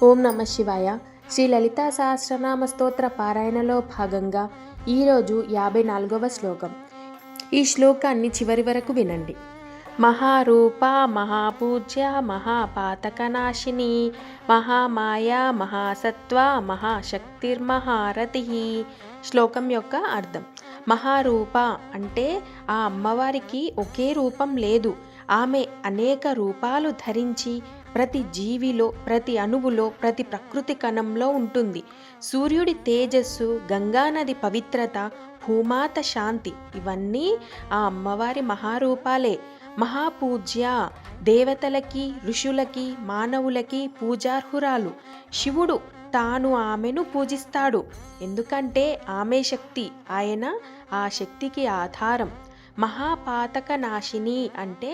ఓం నమ శివాయ. శ్రీ లలితా సహస్రనామ స్తోత్ర పారాయణలో భాగంగా ఈరోజు 54వ శ్లోకం. ఈ శ్లోకాన్ని చివరి వరకు వినండి. మహారూప మహాపూజ్య మహాపాతకనాశిని మహామాయా మహాసత్వ మహాశక్తిర్మహారతి. శ్లోకం యొక్క అర్థం: మహారూప అంటే ఆ అమ్మవారికి ఒకే రూపం లేదు. ఆమె అనేక రూపాలు ధరించి ప్రతి జీవిలో, ప్రతి అణువులో, ప్రతి ప్రకృతి కణంలో ఉంటుంది. సూర్యుడి తేజస్సు, గంగానది పవిత్రత, భూమాత శాంతి ఇవన్నీ ఆ అమ్మవారి మహారూపాలే. మహాపూజ్య దేవతలకి, ఋషులకి, మానవులకి పూజార్హురాలు. శివుడు తాను ఆమెను పూజిస్తాడు, ఎందుకంటే ఆమె శక్తి, ఆయన ఆ శక్తికి ఆధారం. మహాపాతక నాశిని అంటే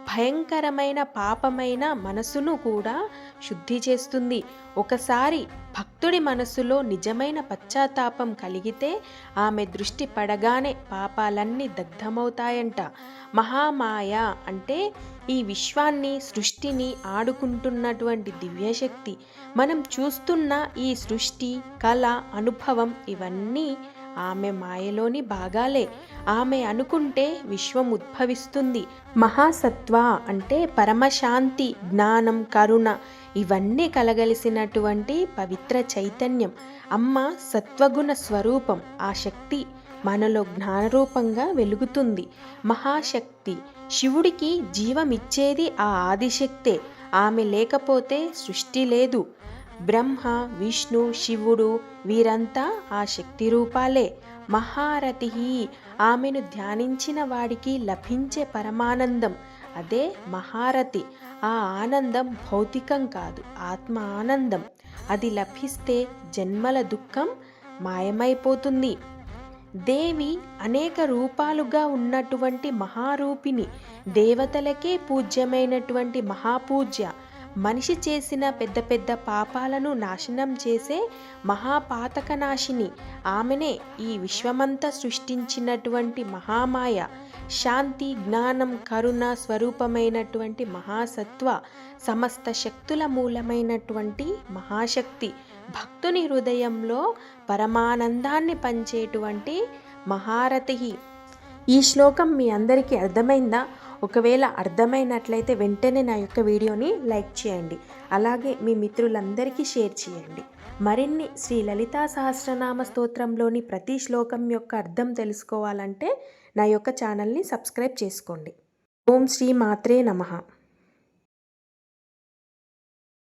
భయంకరమైన పాపమైన మనసును కూడా శుద్ధి చేస్తుంది. ఒకసారి భక్తుడి మనసులో నిజమైన పశ్చాత్తాపం కలిగితే ఆమె దృష్టి పడగానే పాపాలన్నీ దగ్ధమవుతాయంట. మహామాయ అంటే ఈ విశ్వాన్ని, సృష్టిని ఆడుకుంటున్నటువంటి దివ్యశక్తి. మనం చూస్తున్న ఈ సృష్టి, కళ, అనుభవం ఇవన్నీ ఆమె మాయలోని భాగాలే. ఆమె అనుకుంటే విశ్వం ఉద్భవిస్తుంది. మహాసత్వ అంటే పరమశాంతి, జ్ఞానం, కరుణ ఇవన్నీ కలగలిసినటువంటి పవిత్ర చైతన్యం. అమ్మ సత్వగుణ స్వరూపం. ఆ శక్తి మనలో జ్ఞానరూపంగా వెలుగుతుంది. మహాశక్తి శివుడికి జీవమిచ్చేది ఆ ఆదిశక్తే. ఆమె లేకపోతే సృష్టి లేదు. బ్రహ్మ, విష్ణు, శివుడు వీరంతా ఆ శక్తి రూపాలే. మహారతి ఆమెను ధ్యానించిన వాడికి లభించే పరమానందం, అదే మహారతి. ఆ ఆనందం భౌతికం కాదు, ఆత్మ ఆనందం. అది లభిస్తే జన్మల దుఃఖం మాయమైపోతుంది. దేవి అనేక రూపాలుగా ఉన్నటువంటి మహారూపిణి. దేవతలకే పూజ్యమైనటువంటి మహాపూజ్య. మనిషి చేసిన పెద్ద పెద్ద పాపాలను నాశనం చేసే మహాపాతక నాశిని. ఆమెనే ఈ విశ్వమంతా సృష్టించినటువంటి మహామాయ. శాంతి, జ్ఞానం, కరుణ స్వరూపమైనటువంటి మహాసత్వ. సమస్త శక్తుల మూలమైనటువంటి మహాశక్తి. భక్తుని హృదయంలో పరమానందాన్ని పంచేటువంటి మహారతి. ఈ శ్లోకం మీ అందరికీ అర్థమైందా? ఒకవేళ అర్థమైనట్లయితే వెంటనే నా యొక్క వీడియోని లైక్ చేయండి. అలాగే మీ మిత్రులందరికీ షేర్ చేయండి. మరిన్ని శ్రీ లలితా సహస్రనామ స్తోత్రంలోని ప్రతి శ్లోకం యొక్క అర్థం తెలుసుకోవాలంటే నా యొక్క ఛానల్ని సబ్స్క్రైబ్ చేసుకోండి. ఓం శ్రీ మాత్రే నమః.